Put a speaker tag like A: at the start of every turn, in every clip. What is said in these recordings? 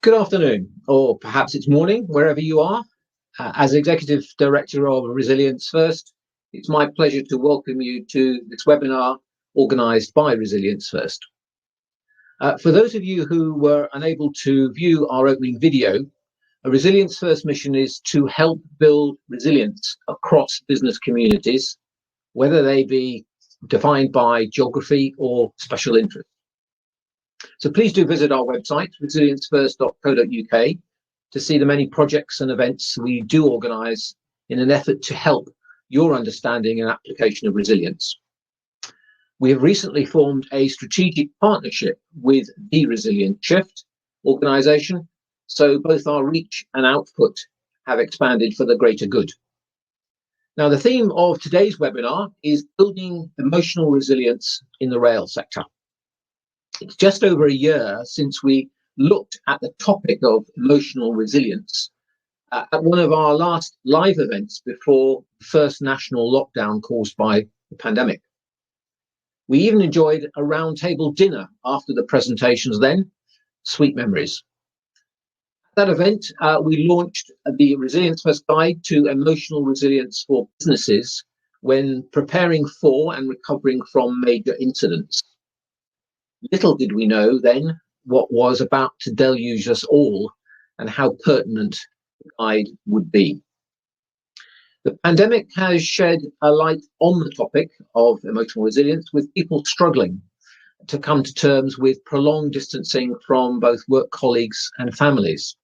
A: Good afternoon, or perhaps it's morning, wherever you are. As Executive Director of Resilience First, it's my pleasure to welcome you to this webinar organised by Resilience First. For those of you who were unable to view our opening video, a Resilience First mission is to help build resilience across business communities, whether they be defined by geography or special interest. So please do visit our website, resiliencefirst.co.uk, to see the many projects and events we do organise in an effort to help your understanding and application of resilience. We have recently formed a strategic partnership with the Resilient Shift organisation, so both our reach and output have expanded for the greater good. Now, the theme of today's webinar is building emotional resilience in the rail sector. It's just over a year since we looked at the topic of emotional resilience at one of our last live events before the first national lockdown caused by the pandemic. We even enjoyed a roundtable dinner after the presentations then. Sweet memories. At that event, we launched the Resilience First Guide to Emotional Resilience for Businesses when preparing for and recovering from major incidents. Little did we know then what was about to deluge us all and how pertinent the guide would be. The pandemic has shed a light on the topic of emotional resilience, with people struggling to come to terms with prolonged distancing from both work colleagues and families.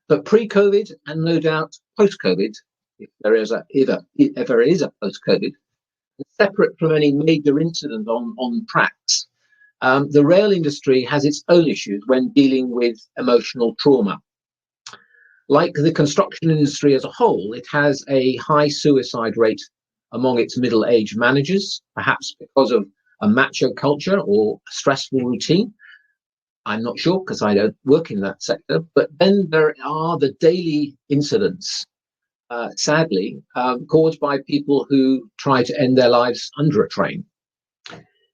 A: But pre-COVID, and no doubt post-COVID, if there is ever is a post-COVID, separate from any major incident on tracks, the rail industry has its own issues when dealing with emotional trauma. Like the construction industry as a whole, it has a high suicide rate among its middle-aged managers, perhaps because of a macho culture or a stressful routine. I'm not sure because I don't work in that sector, but then there are the daily incidents, sadly, caused by people who try to end their lives under a train.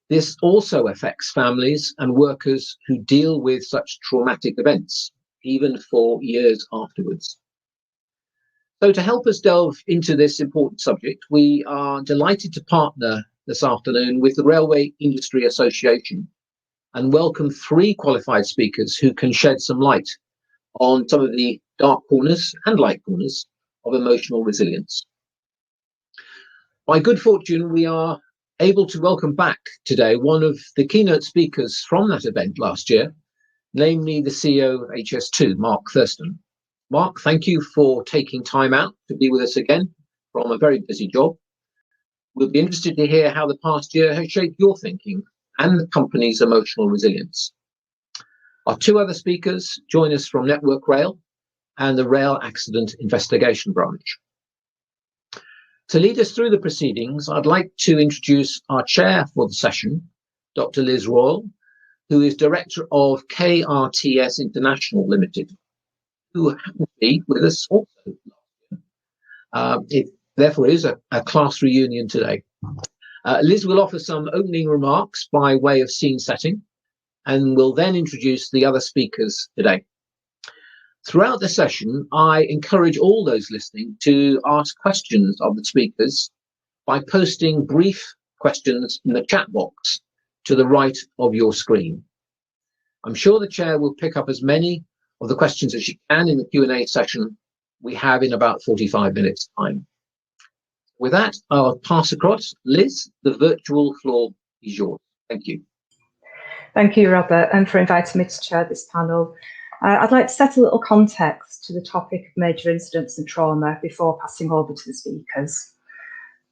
A: This also affects families and workers who deal with such traumatic events, even for years afterwards. So to help us delve into this important subject, we are delighted to partner this afternoon with the Railway Industry Association and welcome 3 qualified speakers who can shed some light on some of the dark corners and light corners of emotional resilience. By good fortune, we are able to welcome back today one of the keynote speakers from that event last year, namely the CEO of HS2, Mark Thurston. Mark, thank you for taking time out to be with us again from a very busy job. We'll be interested to hear how the past year has shaped your thinking and the company's emotional resilience. Our 2 other speakers join us from Network Rail and the Rail Accident Investigation Branch. To lead us through the proceedings, I'd like to introduce our chair for the session, Dr. Liz Royal, who is Director of KRTS International Limited, who happens to be with us also. It therefore is a class reunion today. Liz will offer some opening remarks by way of scene setting and will then introduce the other speakers today. Throughout the session, I encourage all those listening to ask questions of the speakers by posting brief questions in the chat box to the right of your screen. I'm sure the chair will pick up as many of the questions as she can in the Q&A session we have in about 45 minutes time. With that, I'll pass across. Liz, the virtual floor is yours. Thank you.
B: Thank you, Robert, and for inviting me to chair this panel. I'd like to set a little context to the topic of major incidents and trauma before passing over to the speakers.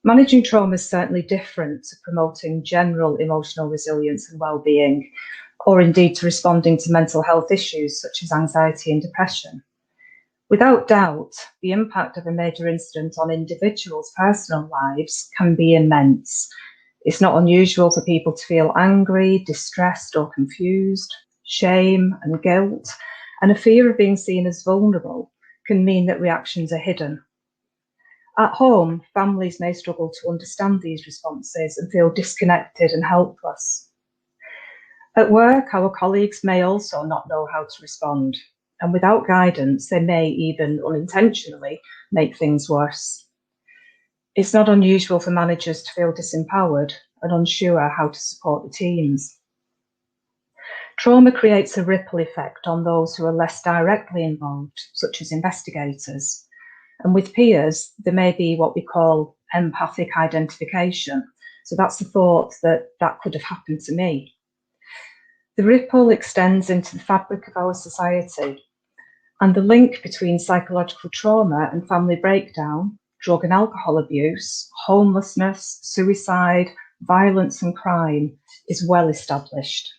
B: Managing trauma is certainly different to promoting general emotional resilience and well-being, or indeed to responding to mental health issues such as anxiety and depression. Without doubt, the impact of a major incident on individuals' personal lives can be immense. It's not unusual for people to feel angry, distressed or confused. Shame and guilt and a fear of being seen as vulnerable can mean that reactions are hidden. At home, families may struggle to understand these responses and feel disconnected and helpless. At work, our colleagues may also not know how to respond, and without guidance, they may even unintentionally make things worse. It's not unusual for managers to feel disempowered and unsure how to support the teams. Trauma creates a ripple effect on those who are less directly involved, such as investigators. And with peers, there may be what we call empathic identification. So that's the thought that that could have happened to me. The ripple extends into the fabric of our society, and the link between psychological trauma and family breakdown, drug and alcohol abuse, homelessness, suicide, violence and crime is well established.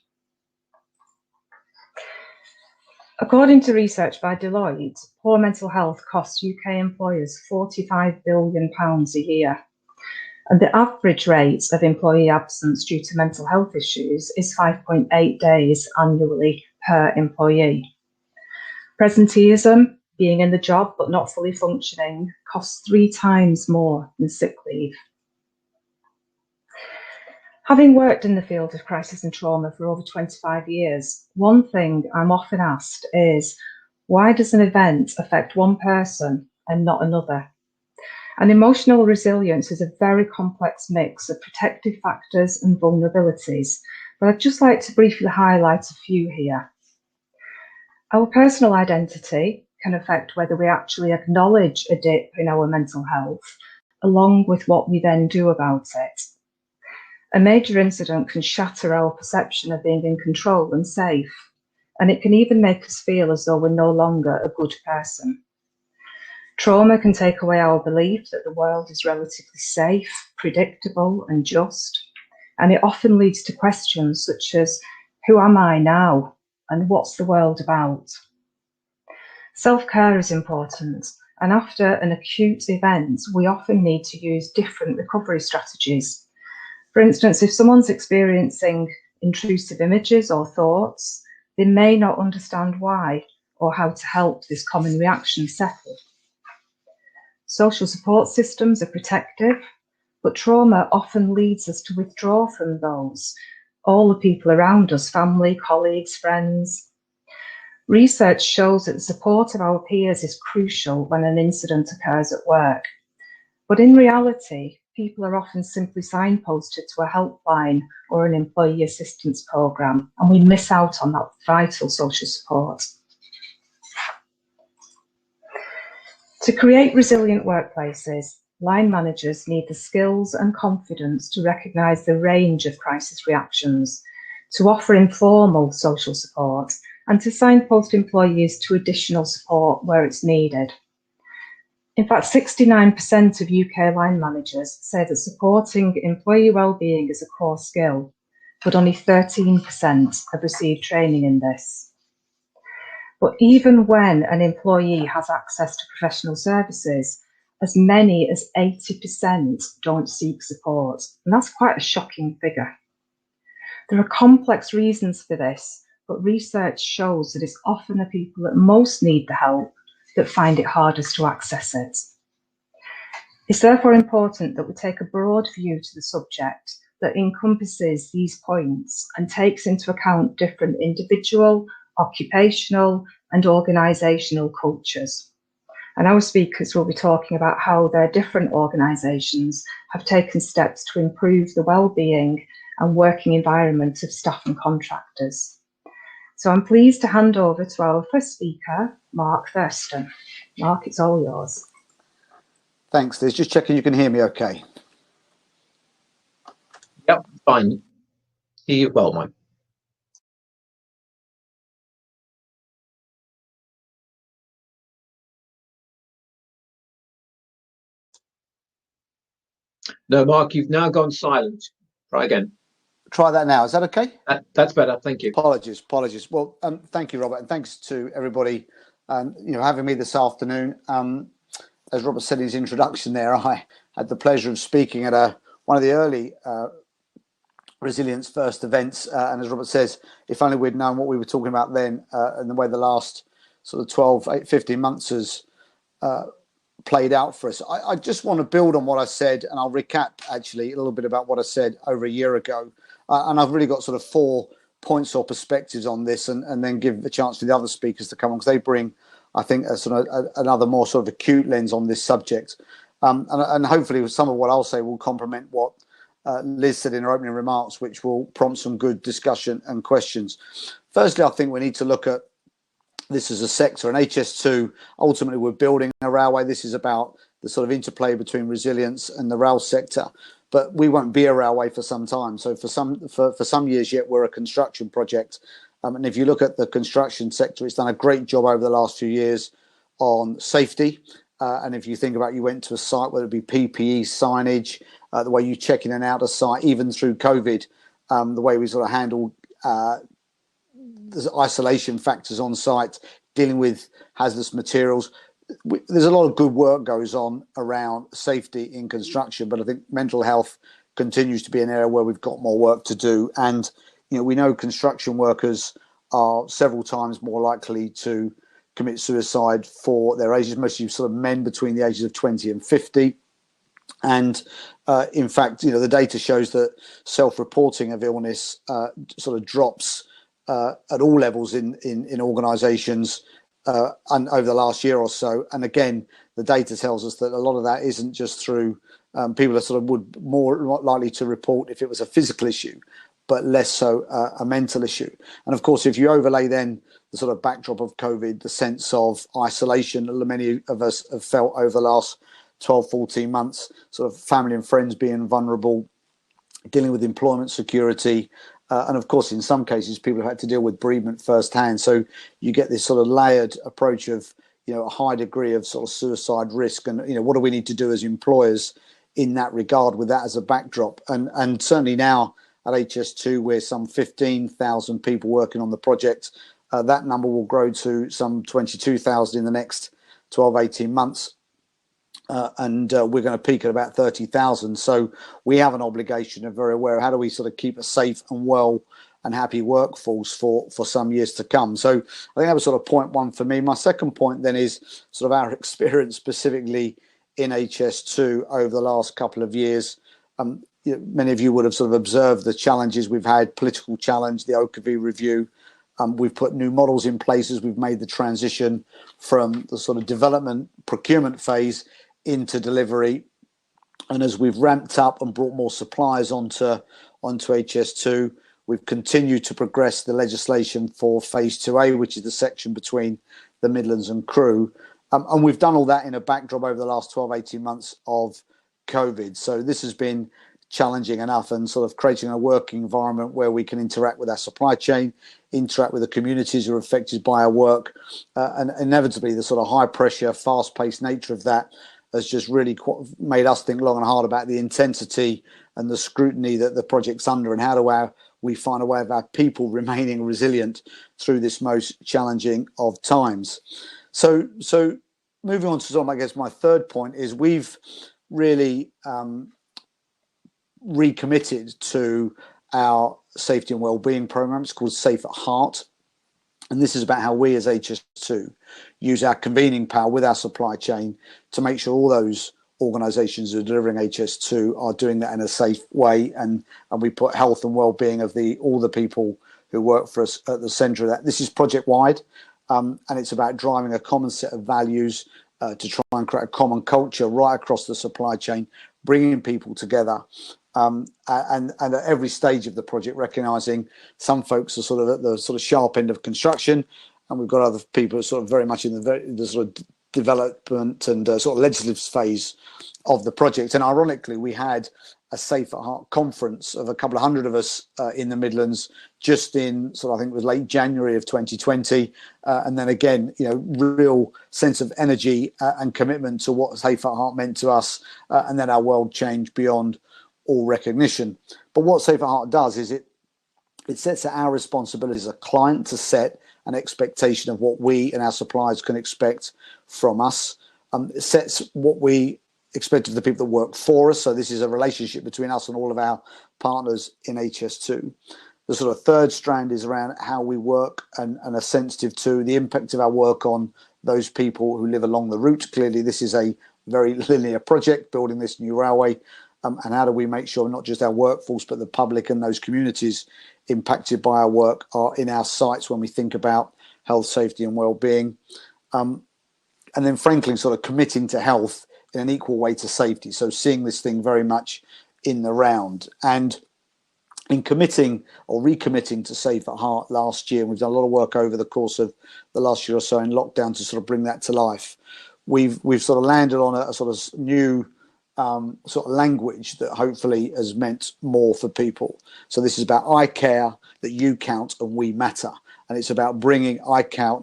B: According to research by Deloitte, poor mental health costs UK employers £45 billion a year. And the average rate of employee absence due to mental health issues is 5.8 days annually per employee. Presenteeism, being in the job but not fully functioning, costs 3 times more than sick leave. Having worked in the field of crisis and trauma for over 25 years, one thing I'm often asked is, why does an event affect one person and not another? And emotional resilience is a very complex mix of protective factors and vulnerabilities, but I'd just like to briefly highlight a few here. Our personal identity can affect whether we actually acknowledge a dip in our mental health, along with what we then do about it. A major incident can shatter our perception of being in control and safe, and it can even make us feel as though we're no longer a good person. Trauma can take away our belief that the world is relatively safe, predictable, and just, and it often leads to questions such as, who am I now, and what's the world about? Self-care is important, and after an acute event, we often need to use different recovery strategies. For instance, if someone's experiencing intrusive images or thoughts, they may not understand why or how to help this common reaction settle. Social support systems are protective, but trauma often leads us to withdraw from those, all the people around us, family, colleagues, friends. Research shows that the support of our peers is crucial when an incident occurs at work. But in reality, people are often simply signposted to a helpline or an employee assistance programme, and we miss out on that vital social support. To create resilient workplaces, line managers need the skills and confidence to recognise the range of crisis reactions, to offer informal social support, and to signpost employees to additional support where it's needed. In fact, 69% of UK line managers say that supporting employee wellbeing is a core skill, but only 13% have received training in this. But even when an employee has access to professional services, as many as 80% don't seek support, and that's quite a shocking figure. There are complex reasons for this, but research shows that it's often the people that most need the help that find it hardest to access it. It's therefore important that we take a broad view to the subject that encompasses these points and takes into account different individual, occupational, and organisational cultures. And our speakers will be talking about how their different organisations have taken steps to improve the well-being and working environment of staff and contractors. So I'm pleased to hand over to our first speaker, Mark Thurston. Mark, it's all yours.
C: Thanks, Liz. Just checking you can hear me okay.
A: Yep, fine. Hear you well, Mike. No, Mark, you've now gone silent. Try again.
C: Try that now. Is that okay?
A: That's better. Thank you.
C: Apologies. Well, thank you, Robert, and thanks to everybody, having me this afternoon. As Robert said in his introduction there, I had the pleasure of speaking at one of the early Resilience First events, and as Robert says, if only we'd known what we were talking about then, and the way the last sort of 12, 15 months has played out for us. I just want to build on what I said, and I'll recap actually a little bit about what I said over a year ago. And I've really got sort of 4 points or perspectives on this, and then give a chance for the other speakers to come on, because they bring, I think, another more sort of acute lens on this subject. And hopefully some of what I'll say will complement what Liz said in her opening remarks, which will prompt some good discussion and questions. Firstly, I think we need to look at this as a sector, and HS2, ultimately we're building a railway. This is about the sort of interplay between resilience and the rail sector, but we won't be a railway for some time. So for some years yet, we're a construction project. And if you look at the construction sector, it's done a great job over the last few years on safety. And if you think about, you went to a site, whether it be PPE, signage, the way you check in and out of site, even through COVID, the way we sort of handle the isolation factors on site, dealing with hazardous materials. There's a lot of good work goes on around safety in construction, but I think mental health continues to be an area where we've got more work to do. And we know construction workers are several times more likely to commit suicide for their ages, mostly sort of men between the ages of 20 and 50. And in fact, the data shows that self-reporting of illness sort of drops at all levels in organisations and over the last year or so. And again, the data tells us that a lot of that isn't just through people are sort of would more likely to report if it was a physical issue, but less so a mental issue. And of course, if you overlay then the sort of backdrop of COVID, the sense of isolation that many of us have felt over the last 12, 14 months, sort of family and friends being vulnerable, dealing with employment security, and of course, in some cases, people have had to deal with bereavement firsthand. So you get this sort of layered approach of, a high degree of sort of suicide risk. And, what do we need to do as employers in that regard with that as a backdrop? And certainly now at HS2, we're some 15,000 people working on the project. That number will grow to some 22,000 in the next 12, 18 months. And we're going to peak at about 30,000. So we have an obligation, and very aware, how do we sort of keep a safe and well and happy workforce for some years to come. So I think that was sort of point one for me. My second point then is sort of our experience specifically in HS2 over the last couple of years. Many of you would have sort of observed the challenges we've had, political challenge, the Okavi review. We've put new models in place as we've made the transition from the sort of development procurement phase into delivery, and as we've ramped up and brought more suppliers onto HS2, we've continued to progress the legislation for phase 2A, which is the section between the Midlands and Crewe, and we've done all that in a backdrop over the last 12, 18 months of COVID. So this has been challenging enough, and sort of creating a working environment where we can interact with our supply chain, interact with the communities who are affected by our work, and inevitably the sort of high pressure, fast paced nature of that has just really made us think long and hard about the intensity and the scrutiny that the project's under, and how do we find a way of our people remaining resilient through this most challenging of times. So moving on to sort of, I guess, my third point is we've really recommitted to our safety and wellbeing program. It's called Safe at Heart. And this is about how we as HS2 use our convening power with our supply chain to make sure all those organisations who are delivering HS2 are doing that in a safe way. And we put health and wellbeing of all the people who work for us at the centre of that. This is project wide, and it's about driving a common set of values to try and create a common culture right across the supply chain, bringing people together. And at every stage of the project, recognising some folks are sort of at the sort of sharp end of construction, and we've got other people sort of very much in the sort of development and sort of legislative phase of the project. And ironically, we had a Safe at Heart conference of a couple of hundred of us in the Midlands just in sort of, I think it was late January of 2020. And then again, real sense of energy and commitment to what Safe at Heart meant to us. And then our world changed beyond all recognition. But what Safe at Heart does is it sets out our responsibility as a client to set an expectation of what we and our suppliers can expect from us. It sets what we expect of the people that work for us. So this is a relationship between us and all of our partners in HS2. The sort of third strand is around how we work and are sensitive to the impact of our work on those people who live along the route. Clearly, this is a very linear project, building this new railway. and how do we make sure not just our workforce but the public and those communities impacted by our work are in our sights when we think about health, safety and well-being. And then frankly sort of committing to health in an equal way to safety, so seeing this thing very much in the round. And in committing or recommitting to Safe at Heart last year, we've done a lot of work over the course of the last year or so in lockdown to sort of bring that to life. We've sort of landed on a sort of new sort of language that hopefully has meant more for people. So this is about I care, that you count, and we matter. And it's about bringing I care,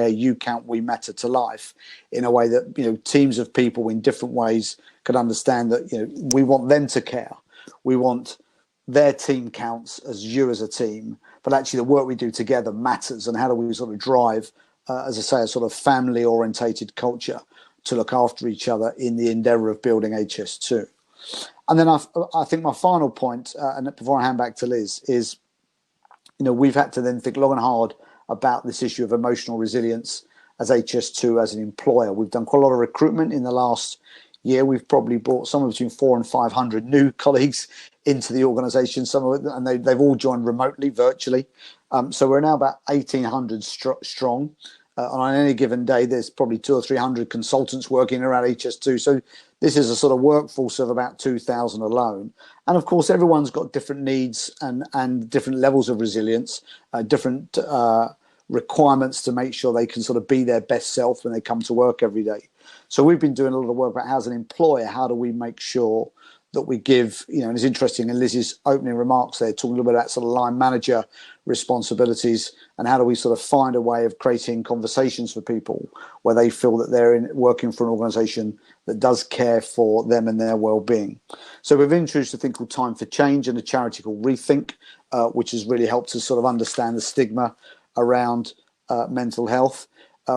C: you count, we matter to life in a way that, you know, teams of people in different ways can understand that, you know, we want them to care. We want their team counts as you as a team, but actually the work we do together matters. And how do we sort of drive, as I say, a sort of family orientated culture to look after each other in the endeavour of building HS2. And then I think my final point, and before I hand back to Liz, is, you know, we've had to then think long and hard about this issue of emotional resilience as HS2 as an employer. We've done quite a lot of recruitment in the last year. We've probably brought somewhere between 400 and 500 new colleagues into the organisation. Some of it, and they've all joined remotely, virtually. So we're now about 1,800 strong. And on any given day, there's probably 200 or 300 consultants working around HS2. So this is a sort of workforce of about 2,000 alone. And of course, everyone's got different needs and different levels of resilience, different requirements to make sure they can sort of be their best self when they come to work every day. So we've been doing a lot of work about, as an employer, how do we make sure that we give, you know, and it's interesting in Liz's opening remarks there, talking a little bit about sort of line manager responsibilities, and how do we sort of find a way of creating conversations for people where they feel that they're working for an organisation that does care for them and their well-being. So we've introduced a thing called Time for Change and a charity called Rethink, which has really helped us sort of understand the stigma around mental health.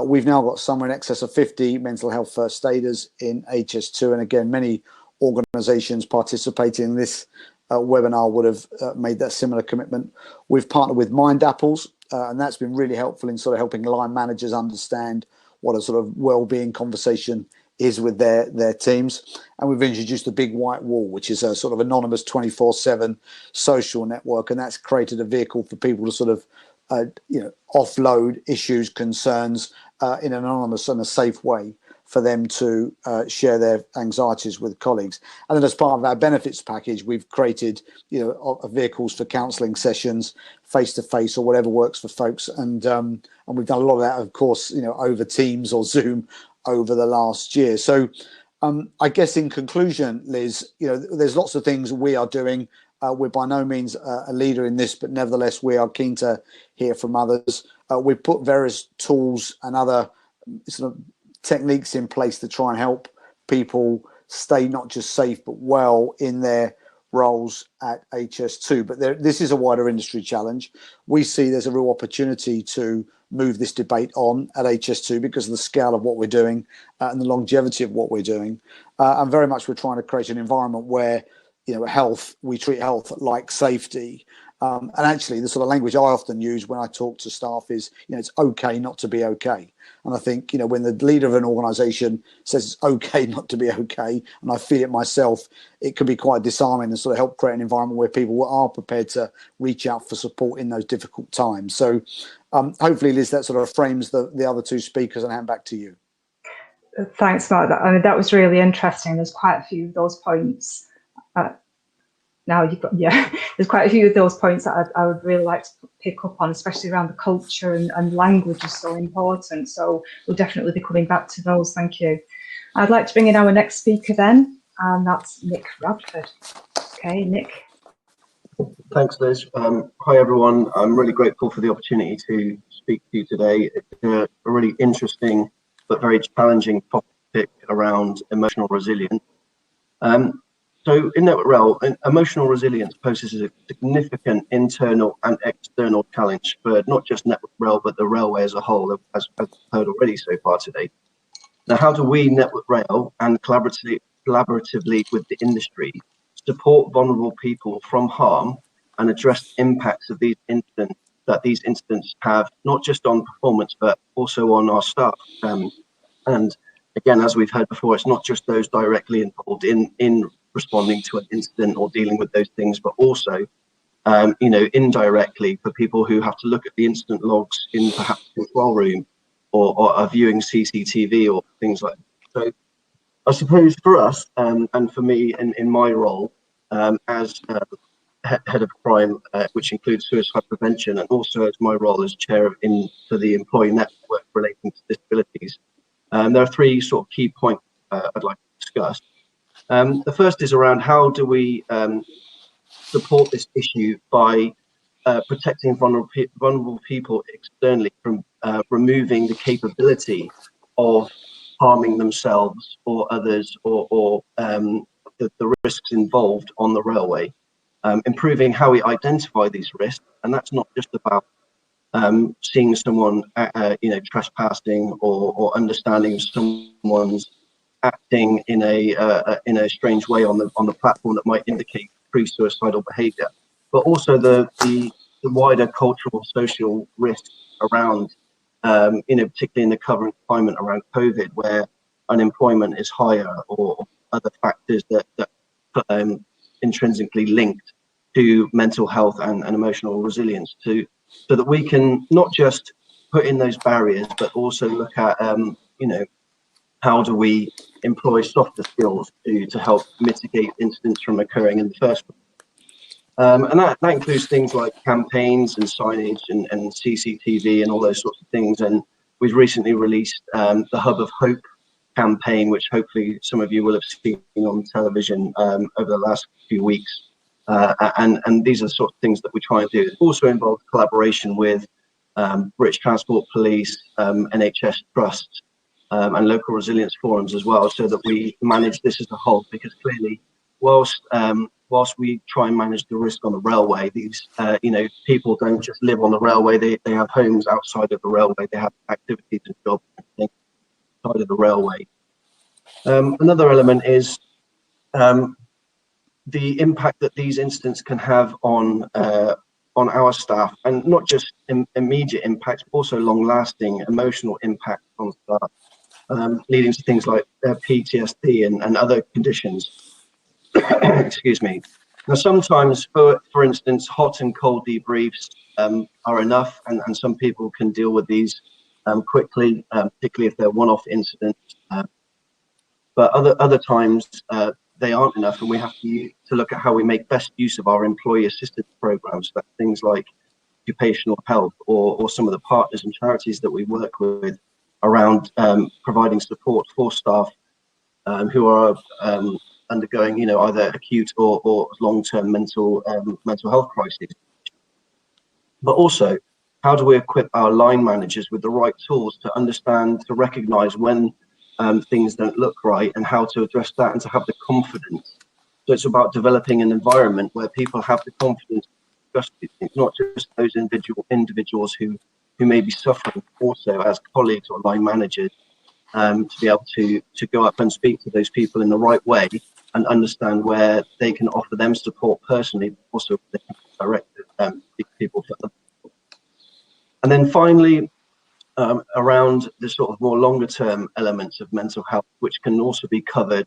C: We've now got somewhere in excess of 50 mental health first aiders in HS2, and again, many organisations participating in this webinar would have made that similar commitment. We've partnered with Mind Apples, and that's been really helpful in sort of helping line managers understand what a sort of well-being conversation is with their teams. And we've introduced the Big White Wall, which is a sort of anonymous 24/7 social network, and that's created a vehicle for people to sort of you know, offload issues, concerns in an anonymous and a safe way for them to share their anxieties with colleagues. And then as part of our benefits package, we've created, you know, vehicles for counselling sessions, face-to-face or whatever works for folks. And we've done a lot of that, of course, you know, over Teams or Zoom over the last year. So I guess in conclusion, Liz, you know, there's lots of things we are doing. We're by no means a leader in this, but nevertheless, we are keen to hear from others. We've put various tools and other sort of techniques in place to try and help people stay not just safe but well in their roles at HS2. But this is a wider industry challenge. We see there's a real opportunity to move this debate on at HS2 because of the scale of what we're doing and the longevity of what we're doing. And very much we're trying to create an environment where, you know, health, we treat health like safety. And actually, the sort of language I often use when I talk to staff is, you know, it's okay not to be okay. And I think, you know, when the leader of an organisation says it's okay not to be okay, and I feel it myself, it can be quite disarming and sort of help create an environment where people are prepared to reach out for support in those difficult times. So hopefully, Liz, that sort of frames the other two speakers, and hand back to you.
B: Thanks, Mark. I mean, that was really interesting. There's quite a few of those points. Now you've got, yeah, there's quite a few of those points that I would really like to pick up on, especially around the culture and language is so important. So we'll definitely be coming back to those. Thank you. I'd like to bring in our next speaker then, and that's Nick Radford. Okay, Nick.
D: Thanks, Liz. Hi, everyone. I'm really grateful for the opportunity to speak to you today. It's a really interesting but very challenging topic around emotional resilience. So in that realm, emotional resilience poses a significant internal and external challenge for not just Network Rail, but the railway as a whole, as I've heard already so far today. Now, how do we, Network Rail, and collaboratively with the industry, support vulnerable people from harm and address the impacts of these incidents have, not just on performance, but also on our staff? And again, as we've heard before, it's not just those directly involved in responding to an incident or dealing with those things, but also, indirectly for people who have to look at the incident logs in perhaps the control room or are viewing CCTV or things like that. So I suppose for us and for me in my role as head of crime, which includes suicide prevention, and also as my role as chair for the employee network relating to disabilities, there are three sort of key points I'd like to discuss. The first is around how do we support this issue by protecting vulnerable people externally from removing the capability of harming themselves or others, or the risks involved on the railway. Improving how we identify these risks, and that's not just about seeing someone trespassing or understanding someone's acting in a strange way on the platform that might indicate pre-suicidal behaviour, but also the wider cultural social risks around, particularly in the current climate around COVID, where unemployment is higher, or other factors that intrinsically linked to mental health and emotional resilience, so that we can not just put in those barriers, but also look at, how do we employ softer skills to help mitigate incidents from occurring in the first place. And that includes things like campaigns and signage and CCTV and all those sorts of things. And we've recently released the Hub of Hope campaign, which hopefully some of you will have seen on television over the last few weeks. And these are the sort of things that we try and do. It also involves collaboration with British Transport Police, NHS trusts, and local resilience forums as well, so that we manage this as a whole. Because clearly, whilst we try and manage the risk on the railway, these people don't just live on the railway. They have homes outside of the railway. They have activities and jobs outside of the railway. Another element is the impact that these incidents can have on our staff, and not just immediate impacts, but also long-lasting emotional impact on staff, leading to things like PTSD and other conditions. Excuse me. Now, sometimes, for instance, hot and cold debriefs are enough, and some people can deal with these quickly, particularly if they're one-off incidents. But other times they aren't enough, and we have to look at how we make best use of our employee assistance programs. That's things like occupational health, or some of the partners and charities that we work with around providing support for staff who are undergoing, either acute or long-term mental health crises. But also, how do we equip our line managers with the right tools to understand, to recognise when things don't look right, and how to address that, and to have the confidence. So it's about developing an environment where people have the confidence to discuss these things, not just those individuals who may be suffering, also as colleagues or line managers, to be able to go up and speak to those people in the right way and understand where they can offer them support personally, but also they can direct these people to other people. And then finally, around the sort of more longer term elements of mental health, which can also be covered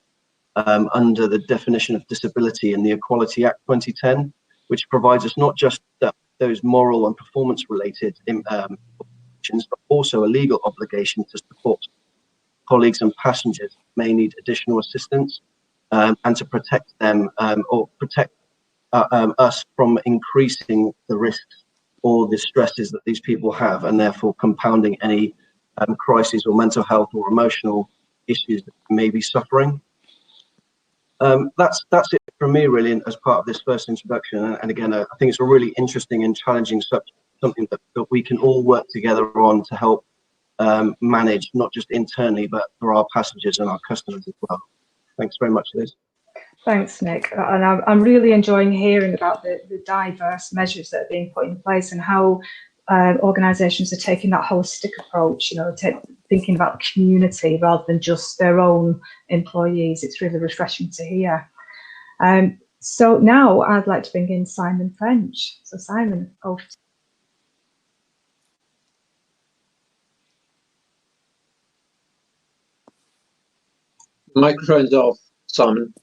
D: under the definition of disability in the Equality Act 2010, which provides us not just those moral and performance related obligations, but also a legal obligation to support colleagues and passengers who may need additional assistance, and to protect them or protect us from increasing the risks or the stresses that these people have, and therefore compounding any crises or mental health or emotional issues that may be suffering. That's it from me, really, as part of this first introduction. And again, I think it's a really interesting and challenging something that we can all work together on to help manage, not just internally, but for our passengers and our customers as well. Thanks very much, Liz.
B: Thanks, Nick. And I'm really enjoying hearing about the diverse measures that are being put in place, and how organisations are taking that holistic approach, thinking about the community rather than just their own employees. It's really refreshing to hear. So now I'd like to bring in Simon French. So Simon, over to
A: you. Microphone's off, Simon.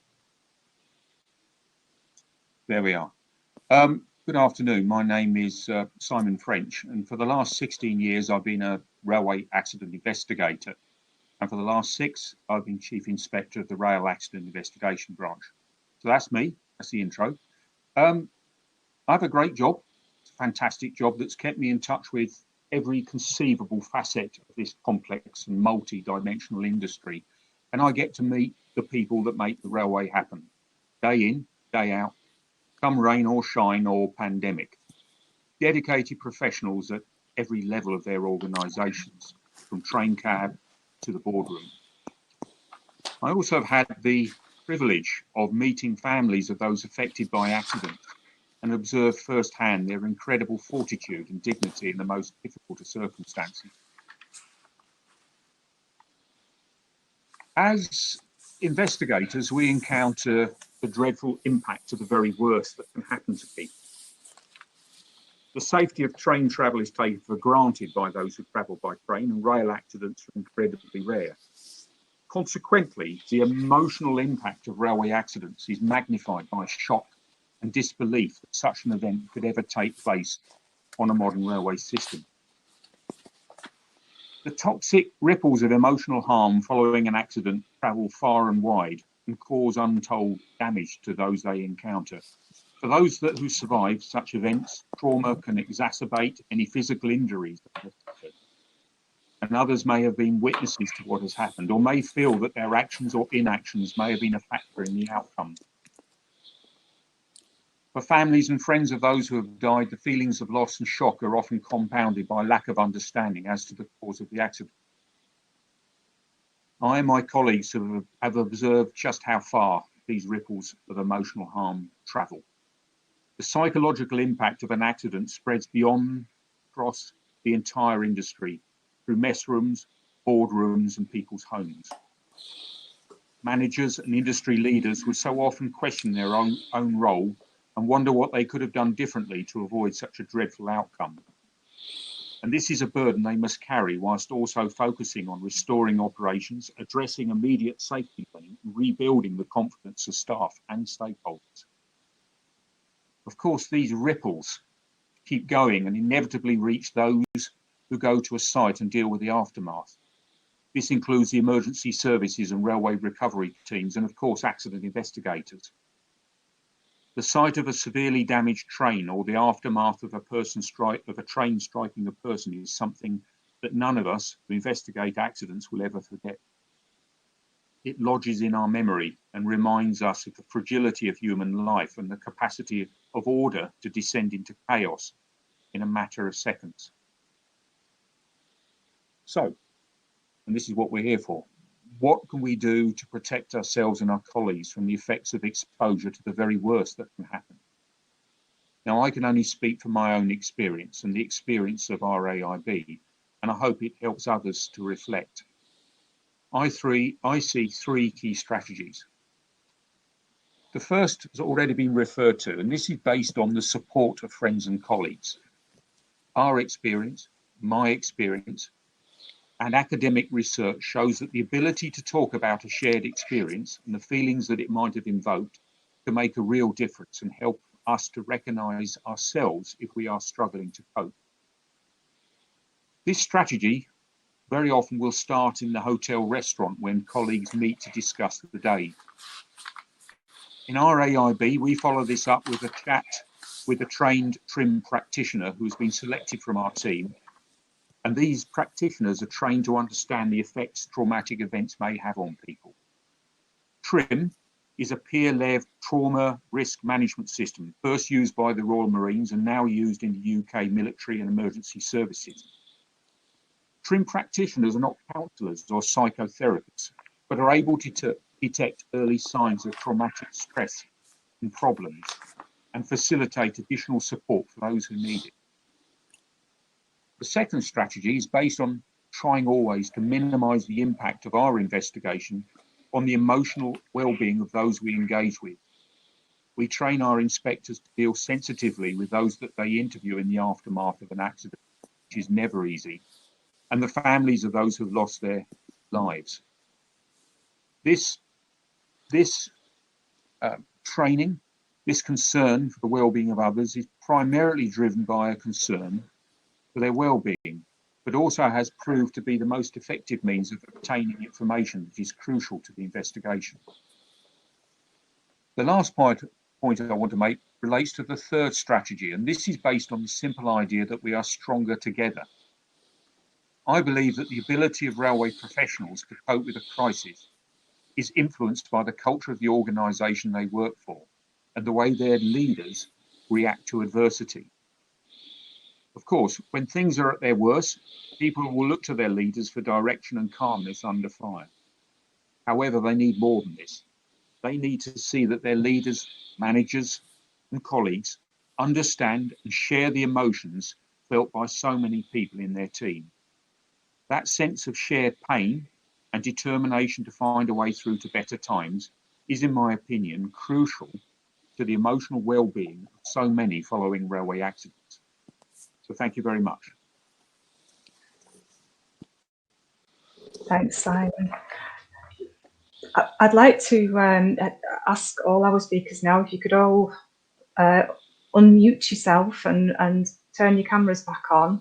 E: There we are. Good afternoon. My name is Simon French, and for the last 16 years, I've been a railway accident investigator. And for the last 6, I've been Chief Inspector of the Rail Accident Investigation Branch. So that's me. That's the intro. I have a great job. It's a fantastic job that's kept me in touch with every conceivable facet of this complex and multi-dimensional industry. And I get to meet the people that make the railway happen, day in, day out, come rain or shine or pandemic. Dedicated professionals at every level of their organisations, from train cab to the boardroom. I also have had the privilege of meeting families of those affected by accidents and observed firsthand their incredible fortitude and dignity in the most difficult of circumstances. As investigators, we encounter the dreadful impact of the very worst that can happen to people. The safety of train travel is taken for granted by those who travel by train, and rail accidents are incredibly rare. Consequently, the emotional impact of railway accidents is magnified by shock and disbelief that such an event could ever take place on a modern railway system. The toxic ripples of emotional harm following an accident travel far and wide and cause untold damage to those they encounter. For those who survive such events, trauma can exacerbate any physical injuries that have suffered. And others may have been witnesses to what has happened, or may feel that their actions or inactions may have been a factor in the outcome. For families and friends of those who have died, the feelings of loss and shock are often compounded by lack of understanding as to the cause of the accident. I and my colleagues have observed just how far these ripples of emotional harm travel. The psychological impact of an accident spreads beyond across the entire industry through mess rooms, boardrooms, and people's homes. Managers and industry leaders will so often question their own role and wonder what they could have done differently to avoid such a dreadful outcome. And this is a burden they must carry whilst also focusing on restoring operations, addressing immediate safety planning, and rebuilding the confidence of staff and stakeholders. Of course, these ripples keep going and inevitably reach those who go to a site and deal with the aftermath. This includes the emergency services and railway recovery teams, and of course, accident investigators. The sight of a severely damaged train or the aftermath of a train striking a person is something that none of us who investigate accidents will ever forget. It lodges in our memory and reminds us of the fragility of human life and the capacity of order to descend into chaos in a matter of seconds. So, and this is what we're here for, what can we do to protect ourselves and our colleagues from the effects of exposure to the very worst that can happen? Now, I can only speak from my own experience and the experience of RAIB, and I hope it helps others to reflect. I see 3 key strategies. The first has already been referred to, and this is based on the support of friends and colleagues. Our experience, my experience, and academic research shows that the ability to talk about a shared experience and the feelings that it might have invoked can make a real difference and help us to recognise ourselves if we are struggling to cope. This strategy very often will start in the hotel restaurant when colleagues meet to discuss the day. In our AIB, we follow this up with a chat with a trained TRIM practitioner who has been selected from our team. And these practitioners are trained to understand the effects traumatic events may have on people. TRIM is a peer-led trauma risk management system, first used by the Royal Marines and now used in the UK military and emergency services. TRIM practitioners are not counsellors or psychotherapists, but are able to detect early signs of traumatic stress and problems and facilitate additional support for those who need it. The second strategy is based on trying always to minimise the impact of our investigation on the emotional well-being of those we engage with. We train our inspectors to deal sensitively with those that they interview in the aftermath of an accident, which is never easy, and the families of those who have lost their lives. This training, This concern for the well-being of others is primarily driven by a concern for their well-being, but also has proved to be the most effective means of obtaining information that is crucial to the investigation. The last point I want to make relates to the third strategy, and this is based on the simple idea that we are stronger together. I believe that the ability of railway professionals to cope with a crisis is influenced by the culture of the organisation they work for and the way their leaders react to adversity. Of course, when things are at their worst, people will look to their leaders for direction and calmness under fire. However, they need more than this. They need to see that their leaders, managers, and colleagues understand and share the emotions felt by so many people in their team. That sense of shared pain and determination to find a way through to better times is, in my opinion, crucial to the emotional well-being of so many following railway accidents. So thank you very much.
B: Thanks, Simon. I'd like to ask all our speakers now if you could all unmute yourself and turn your cameras back on.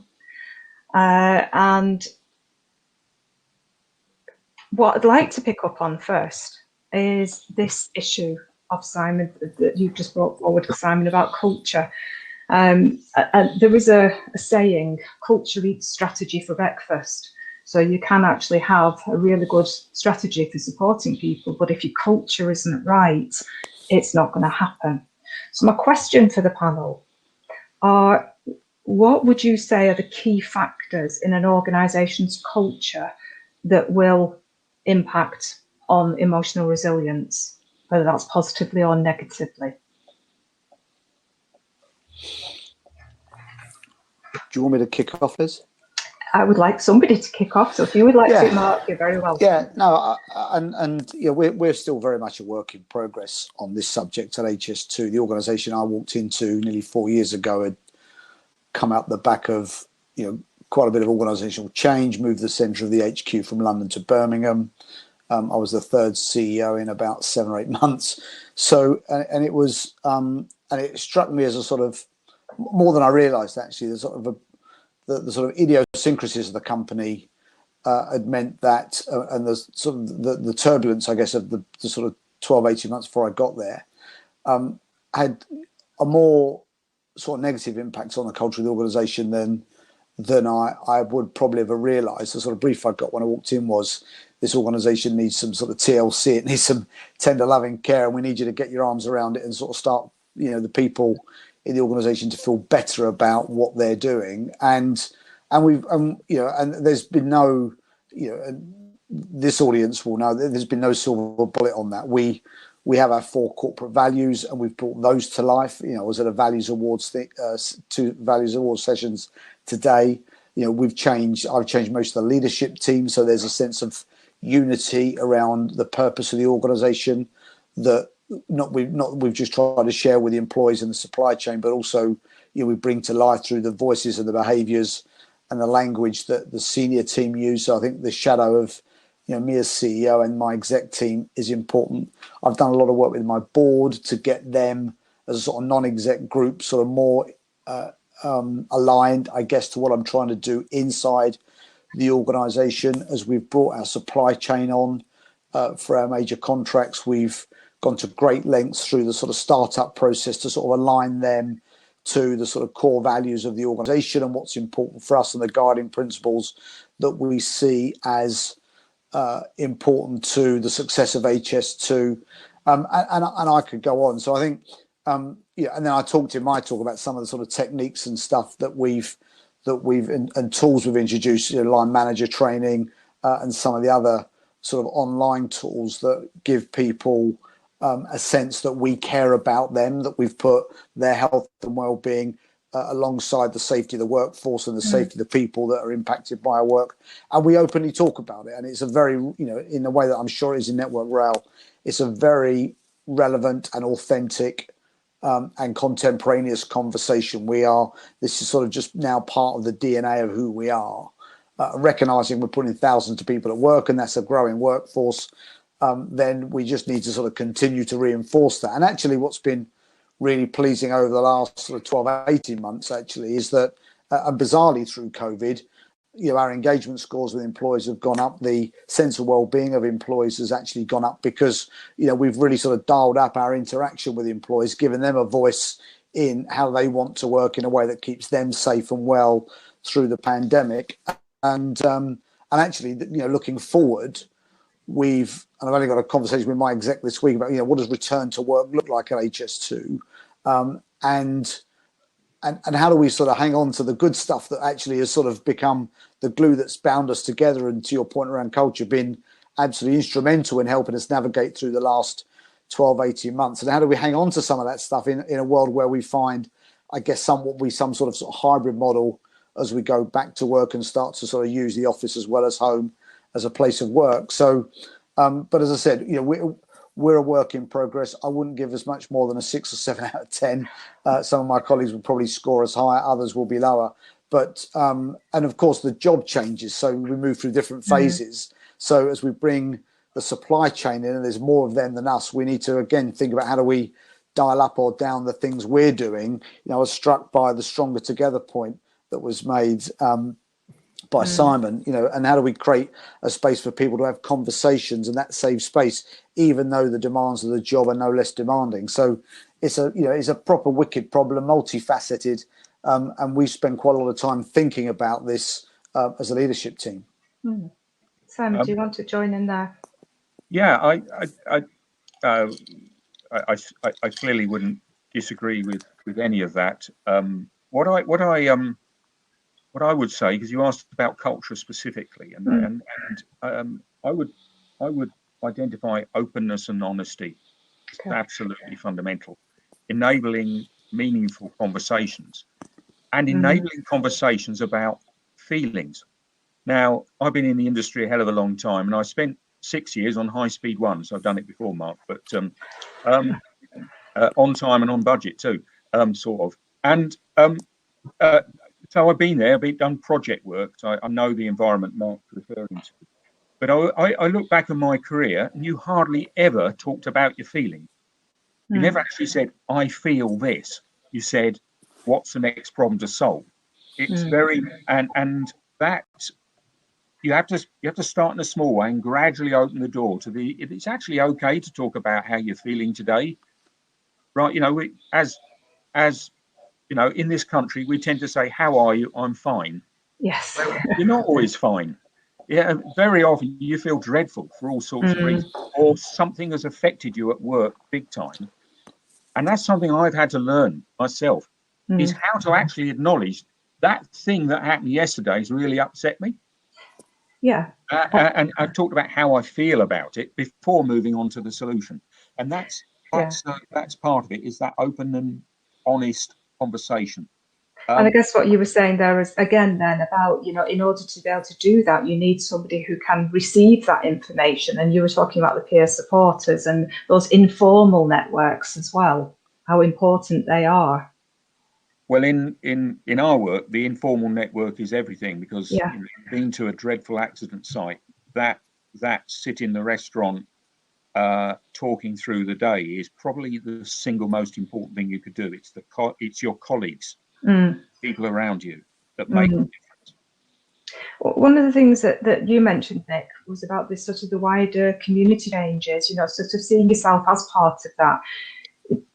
B: And what I'd like to pick up on first is this issue of Simon that you've just brought forward, Simon, about culture. There is a saying, culture eats strategy for breakfast. So you can actually have a really good strategy for supporting people, but if your culture isn't right, it's not going to happen. So my question for the panel are, what would you say are the key factors in an organisation's culture that will impact on emotional resilience, whether that's positively or negatively?
C: Do you want me to kick off, Liz?
B: I would like somebody to kick off. So if you would like to, Mark, you're very welcome.
C: Yeah, no, and yeah, we're still very much a work in progress on this subject at HS2. The organisation I walked into nearly 4 years ago had come out the back of quite a bit of organisational change, moved the centre of the HQ from London to Birmingham. I was the third CEO in about 7 or 8 months. So, and it was, and it struck me as a sort of, more than I realised actually, the sort of the sort of idiosyncrasies of the company had meant that, and the sort of the turbulence, I guess, of the sort of 12, 18 months before I got there, had a more sort of negative impact on the culture of the organisation than I would probably ever realised. The sort of brief I got when I walked in was, this organisation needs some sort of TLC, it needs some tender loving care, and we need you to get your arms around it and sort of start, the people in the organisation to feel better about what they're doing. And we've, and there's been no, this audience will know that there's been no silver bullet on that. We have our 4 corporate values, and we've brought those to life. I was at a values awards 2 values awards sessions today. I've changed most of the leadership team, so there's a sense of unity around the purpose of the organisation that we've just tried to share with the employees in the supply chain, but also we bring to life through the voices and the behaviours and the language that the senior team use. So I think the shadow of me as CEO and my exec team is important. I've done a lot of work with my board to get them as a sort of non-exec group sort of more aligned, I guess, to what I'm trying to do inside the organisation. As we've brought our supply chain on for our major contracts, we've gone to great lengths through the sort of startup process to sort of align them to the sort of core values of the organisation and what's important for us and the guiding principles that we see as important to the success of HS2. And I could go on. So I think, and then I talked in my talk about some of the sort of techniques and stuff that we've and tools we've introduced, line manager training and some of the other sort of online tools that give people a sense that we care about them, that we've put their health and well-being alongside the safety of the workforce and the safety of the people that are impacted by our work. And we openly talk about it. And it's a very, in the way that I'm sure it is in Network Rail, it's a very relevant and authentic and contemporaneous conversation. This is sort of just now part of the DNA of who we are. Recognising we're putting thousands of people at work and that's a growing workforce, then we just need to sort of continue to reinforce that. And actually what's been really pleasing over the last sort of 12, 18 months actually is that, and bizarrely through COVID, our engagement scores with employees have gone up. The sense of well-being of employees has actually gone up because, we've really sort of dialed up our interaction with employees, given them a voice in how they want to work in a way that keeps them safe and well through the pandemic. And actually, looking forward, and I've only got a conversation with my exec this week about, what does return to work look like at HS2? And how do we sort of hang on to the good stuff that actually has sort of become the glue that's bound us together, and to your point around culture, been absolutely instrumental in helping us navigate through the last 12, 18 months. And how do we hang on to some of that stuff in a world where we find, I guess, some sort of hybrid model as we go back to work and start to sort of use the office as well as home as a place of work. So, but as I said, we're a work in progress. I wouldn't give us much more than a 6 or 7 out of 10. Some of my colleagues would probably score us higher, others will be lower. But, and of course, the job changes. So we move through different phases. So as we bring the supply chain in, and there's more of them than us, we need to, again, think about how do we dial up or down the things we're doing. I was struck by the stronger together point that was made by Simon, and how do we create a space for people to have conversations, and that saves space, even though the demands of the job are no less demanding. So it's a proper wicked problem, multifaceted, and we spend quite a lot of time thinking about this as a leadership team.
B: Simon, do you want to join in there?
E: Yeah, I clearly wouldn't disagree with any of that. What I would say, because you asked about culture specifically, and I would identify openness and honesty as absolutely fundamental, enabling meaningful conversations and enabling conversations about feelings. Now, I've been in the industry a hell of a long time, and I spent 6 years on high speed one, so I've done it before, Mark, but on time and on budget too, sort of. And so I've been there, I've done project work, so I know the environment Mark's referring to. But I look back on my career, and you hardly ever talked about your feelings. You never actually said, I feel this. You said, what's the next problem to solve? It's very, and that, you have to start in a small way and gradually open the door to it's actually okay to talk about how you're feeling today. Right, as in this country, we tend to say, how are you? I'm fine.
B: Yes.
E: Well, you're not always fine. Yeah, very often you feel dreadful for all sorts of reasons, or something has affected you at work big time. And that's something I've had to learn myself, is how to actually acknowledge that thing that happened yesterday has really upset me.
B: Yeah.
E: And I've talked about how I feel about it before moving on to the solution. And that's part of it, is that open and honest conversation.
B: And I guess what you were saying there is, again, then about, in order to be able to do that, you need somebody who can receive that information. And you were talking about the peer supporters and those informal networks as well, how important they are.
E: Well, in our work, the informal network is everything, because being to a dreadful accident site, that sit in the restaurant talking through the day is probably the single most important thing you could do. It's your colleagues, people around you that make a difference.
B: One of the things that you mentioned, Nick, was about this sort of the wider community changes, sort of seeing yourself as part of that.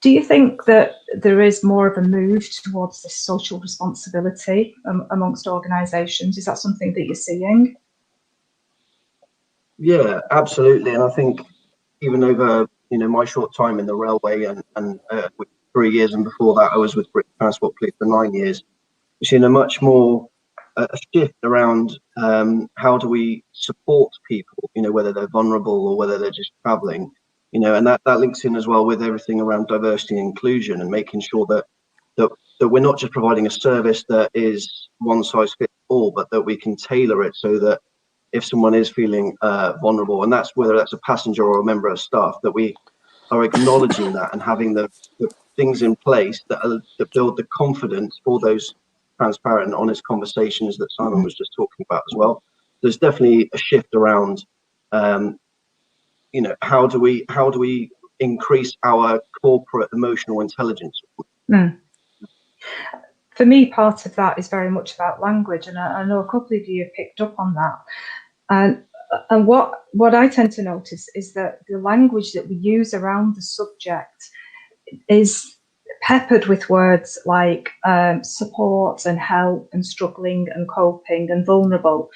B: Do you think that there is more of a move towards this social responsibility amongst organisations? Is that something that you're seeing?
D: Yeah, absolutely. And I think even over my short time in the railway and 3 years, and before that I was with British Transport Police for 9 years, we've seen a much more a shift around how do we support people, whether they're vulnerable or whether they're just travelling. And that links in as well with everything around diversity and inclusion, and making sure that we're not just providing a service that is one size fits all, but that we can tailor it so that if someone is feeling vulnerable, and that's whether that's a passenger or a member of staff, that we are acknowledging that and having the things in place that build the confidence for those transparent and honest conversations that Simon was just talking about as well. There's definitely a shift around how do we increase our corporate emotional intelligence.
B: For me, part of that is very much about language, and I know a couple of you have picked up on that. And what I tend to notice is that the language that we use around the subject is peppered with words like support and help and struggling and coping and vulnerable.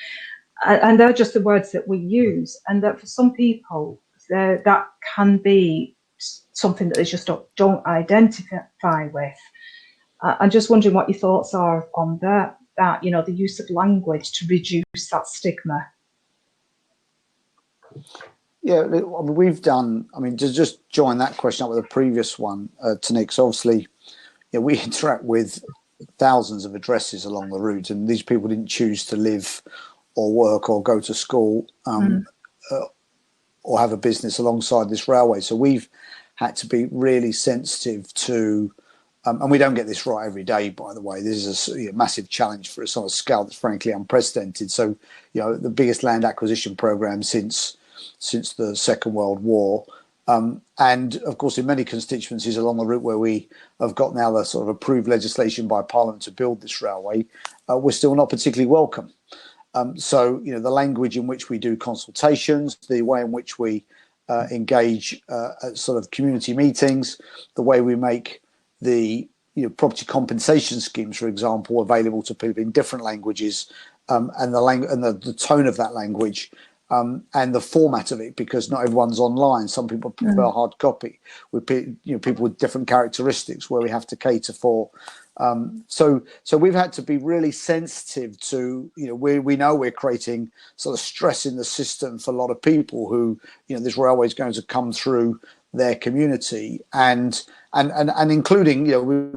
B: And they're just the words that we use. And that for some people, that can be something that they just don't identify with. I'm just wondering what your thoughts are on that, you know, the use of language to reduce that stigma.
C: Yeah, we've done, I mean, to just join that question up with the previous one, Tanik, so obviously, you know, we interact with thousands of addresses along the route, and these people didn't choose to live or work or go to school or have a business alongside this railway. So we've had to be really sensitive to, and we don't get this right every day, by the way. This is a massive challenge for us on a scale that's frankly unprecedented. So, you know, the biggest land acquisition program since the Second World War. And of course, in many constituencies along the route where we have got now the sort of approved legislation by Parliament to build this railway, we're still not particularly welcome. So, you know, the language in which we do consultations, the way in which we engage at sort of community meetings, the way we make the property compensation schemes, for example, available to people in different languages, and the tone of that language. And the format of it, because not everyone's online. Some people prefer hard copy. With people with different characteristics, where we have to cater for. So we've had to be really sensitive to, we know we're creating sort of stress in the system for a lot of people who, this railway is going to come through their community, and including,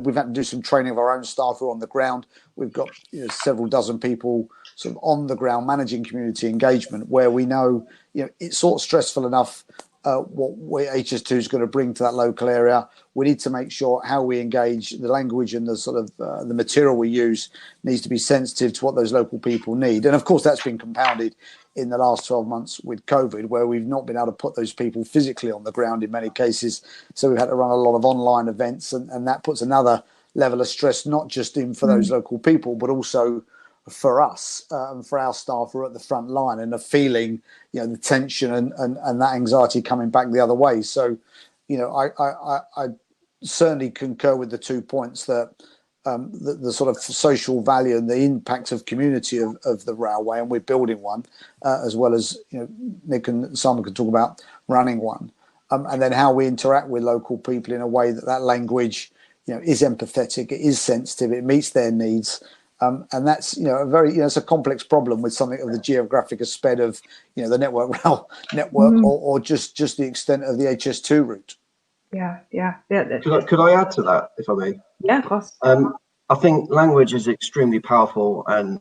C: we've had to do some training of our own staff who are on the ground. We've got several dozen people sort of on the ground managing community engagement, where we know it's sort of stressful enough what HS2 is going to bring to that local area. We need to make sure how we engage, the language and the sort of the material we use needs to be sensitive to what those local people need. And of course, that's been compounded in the last 12 months with COVID, where we've not been able to put those people physically on the ground in many cases. So we've had to run a lot of online events, and that puts another level of stress, not just in for those local people, but also for us and for our staff who are at the front line and are feeling, the tension and that anxiety coming back the other way. So, I certainly concur with the 2 points that the sort of social value and the impact of community of the railway, and we're building one, as well as Nick and Simon can talk about running one, and then how we interact with local people in a way that language is empathetic, it is sensitive, it meets their needs. And that's a very it's a complex problem with something of the geographic aspect of the Network Rail network, or just the extent of the HS2 route.
B: Yeah.
D: Could I add to that, if I may?
B: Yeah, of course.
D: I think language is extremely powerful, and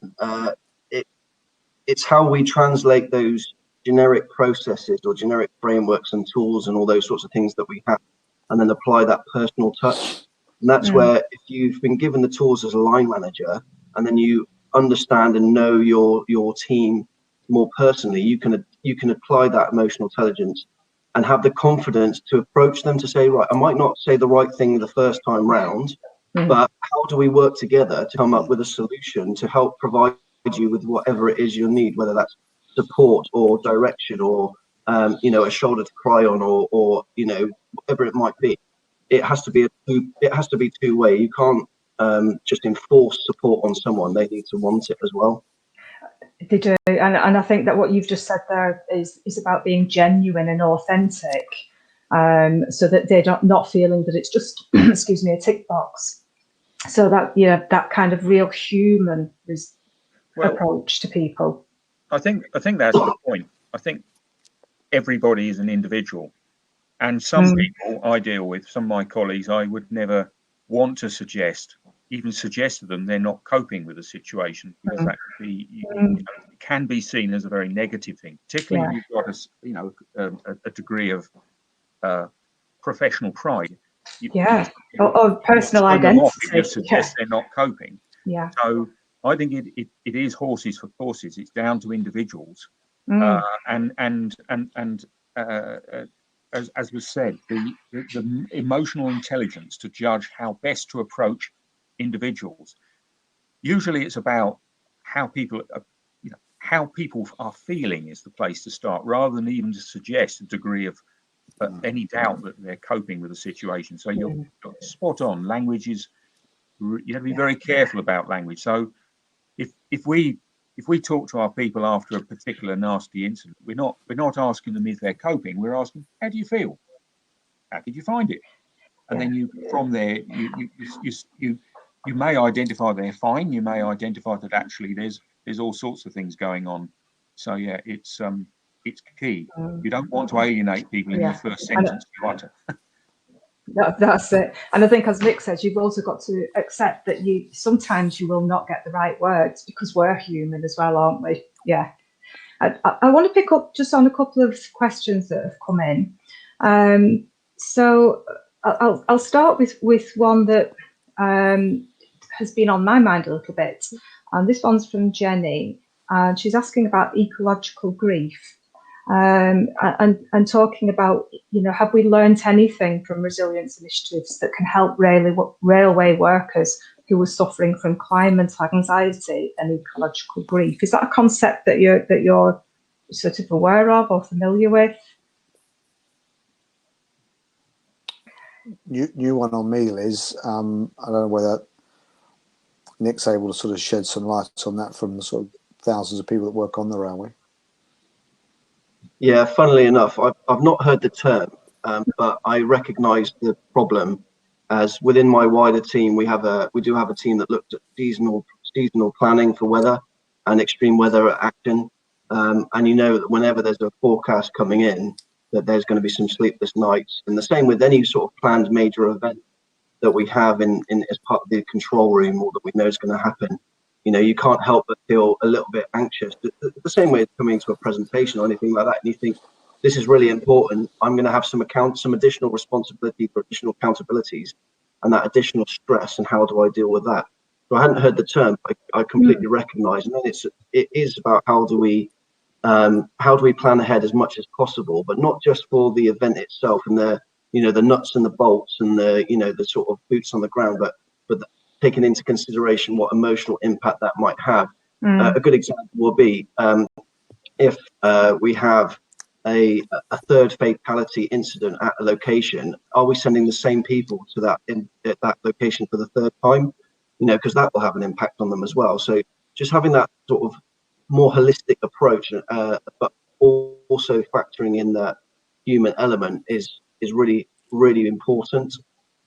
D: it's how we translate those generic processes or generic frameworks and tools and all those sorts of things that we have, and then apply that personal touch. And that's where, if you've been given the tools as a line manager, and then you understand and know your team more personally, you can apply that emotional intelligence and have the confidence to approach them to say, right, I might not say the right thing the first time round, but how do we work together to come up with a solution to help provide you with whatever it is you need, whether that's support or direction or a shoulder to cry on, or whatever it might be. It has to be two-way. You can't just enforce support on someone. They need to want it as well.
B: They do, and I think that what you've just said there is about being genuine and authentic, so that they're not feeling that it's just excuse me, a tick box. So that that kind of real human approach to people.
E: I think that's the point. I think everybody is an individual. And some people I deal with, some of my colleagues, I would never want to even suggest to them they're not coping with the situation, because that could be, can be seen as a very negative thing, particularly if you've got a degree of professional pride.
B: Or personal identity.
E: You suggest they're not coping.
B: Yeah.
E: So I think it is horses for courses. It's down to individuals, and as was said, the emotional intelligence to judge how best to approach individuals. Usually it's about how people are feeling is the place to start, rather than even to suggest a degree of any doubt that they're coping with the situation. So you're spot on. Language is, you have to be very careful about language. So if we talk to our people after a particular nasty incident, we're not asking them if they're coping. We're asking, how do you feel? How did you find it? And then you, from there, you may identify they're fine. You may identify that actually there's all sorts of things going on. So yeah, it's key. You don't want to alienate people in the first sentence you utter.
B: That's it. And I think, as Nick says, you've also got to accept that sometimes you will not get the right words, because we're human as well, aren't we? Yeah. I want to pick up just on a couple of questions that have come in. So I'll start with one that has been on my mind a little bit. And this one's from Jenny. And she's asking about ecological grief. And talking about, have we learnt anything from resilience initiatives that can help railway workers who are suffering from climate anxiety and ecological grief? Is that a concept that you're sort of aware of or familiar with?
C: New one on me, Liz. I don't know whether Nick's able to sort of shed some light on that from the sort of thousands of people that work on the railway.
D: Yeah, funnily enough, I've not heard the term, but I recognise the problem as within my wider team. We do have a team that looks at seasonal planning for weather and extreme weather action. And that whenever there's a forecast coming in, that there's going to be some sleepless nights. And the same with any sort of planned major event that we have in as part of the control room, or that we know is going to happen. You can't help but feel a little bit anxious. The same way as coming to a presentation or anything like that, and you think, this is really important. I'm going to have some additional responsibility for additional accountabilities, and that additional stress. And how do I deal with that? So I hadn't heard the term. I completely recognise, and then it is about how do we plan ahead as much as possible, but not just for the event itself and the nuts and the bolts and the sort of boots on the ground, but taking into consideration what emotional impact that might have. A good example will be if we have a third fatality incident at a location. Are we sending the same people to that location for the third time? Because that will have an impact on them as well. So just having that sort of more holistic approach, but also factoring in that human element is really, really important.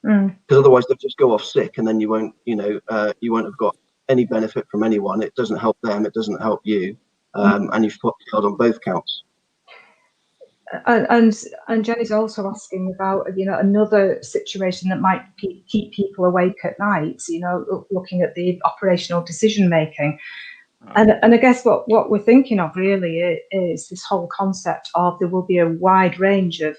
D: Because otherwise they'll just go off sick, and then you won't have got any benefit from anyone. It doesn't help them, it doesn't help you, and you've failed on both counts.
B: And Jenny's also asking about another situation that might keep people awake at night. Looking at the operational decision making, and I guess what we're thinking of really is this whole concept of there will be a wide range of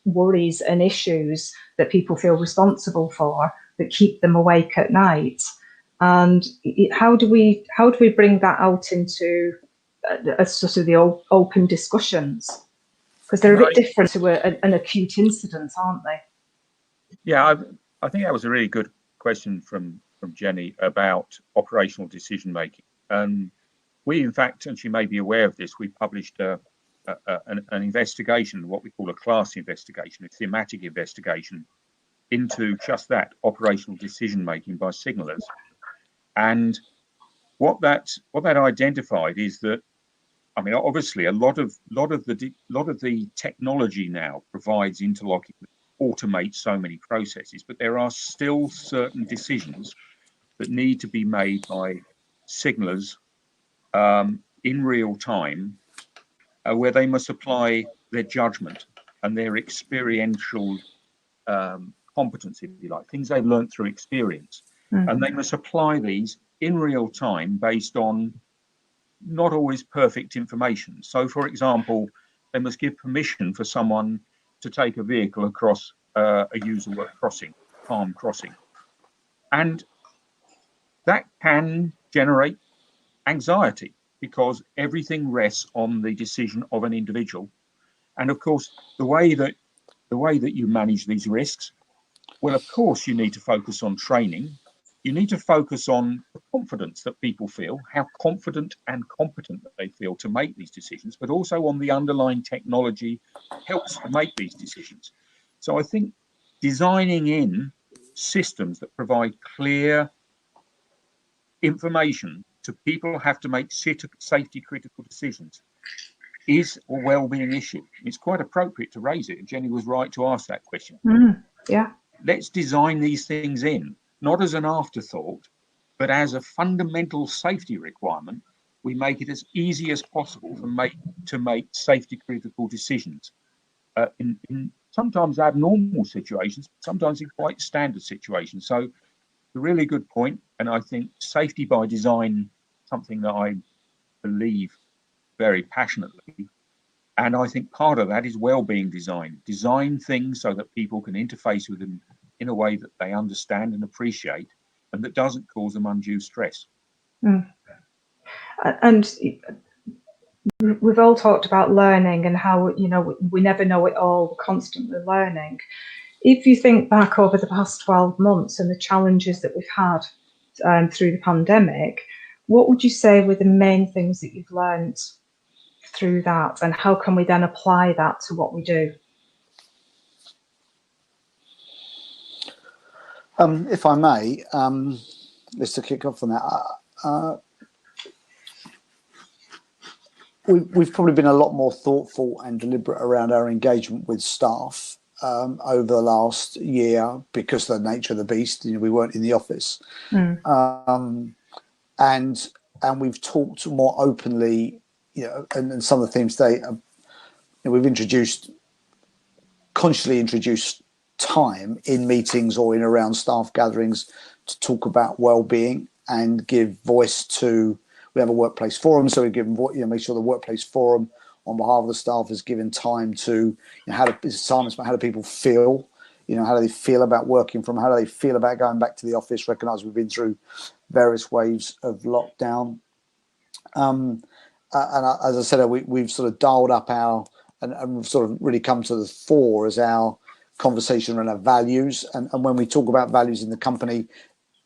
B: worries and issues that people feel responsible for that keep them awake at night, and how do we bring that out into a sort of the open discussions, because they're a bit different to an acute incident, aren't they?
E: Yeah, I think that was a really good question from Jenny about operational decision making. We, in fact, and she may be aware of this, we published an investigation, what we call a class investigation, a thematic investigation into just that, operational decision making by signallers. And what that identified is that, I mean, obviously a lot of the technology now provides interlocking, automates so many processes, but there are still certain decisions that need to be made by signallers in real time, where they must apply their judgment and their experiential competence, if you like, things they've learned through experience. And they must apply these in real time based on not always perfect information. So, for example, they must give permission for someone to take a vehicle across a user work crossing, farm crossing. And that can generate anxiety, because everything rests on the decision of an individual. And of course, the way that the way that you manage these risks. Well, of course, you need to focus on training. You need to focus on the confidence that people feel, how confident and competent they feel to make these decisions, but also on the underlying technology that helps to make these decisions. So I think designing in systems that provide clear information to people who have to make safety critical decisions is a well-being issue. It's quite appropriate to raise it. And Jenny was right to ask that question.
B: Yeah.
E: Let's design these things in, not as an afterthought, but as a fundamental safety requirement. We make it as easy as possible to make safety critical decisions in sometimes abnormal situations, sometimes in quite standard situations. So a really good point. And I think safety by design, something that I believe very passionately. And I think part of that is well-being design. Design things so that people can interface with them in a way that they understand and appreciate, and that doesn't cause them undue stress.
B: And we've all talked about learning and how, we never know it all, we're constantly learning. If you think back over the past 12 months and the challenges that we've had through the pandemic, what would you say were the main things that you've learned through that, and how can we then apply that to what we do?
C: If I may, just to kick off on that, we've probably been a lot more thoughtful and deliberate around our engagement with staff over the last year because of the nature of the beast. We weren't in the office, and we've talked more openly. And some of the themes today, we've consciously introduced time in meetings or in around staff gatherings to talk about well-being and give voice to. We have a workplace forum, so we give make sure the workplace forum on behalf of the staff is given time to how do people feel, how do they feel about working from, how do they feel about going back to the office? Recognise we've been through various waves of lockdown. And as I said, we've sort of dialed up and we've sort of really come to the fore as our conversation around our values. And when we talk about values in the company,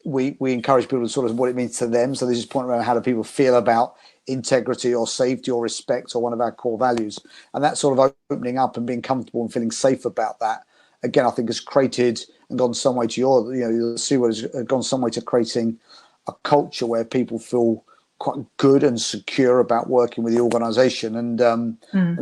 C: we encourage people to sort of what it means to them. So there's this point around how do people feel about integrity or safety or respect or one of our core values. And that sort of opening up and being comfortable and feeling safe about that, again, I think has created and gone some way to you'll see what has gone some way to creating a culture where people feel quite good and secure about working with the organisation, and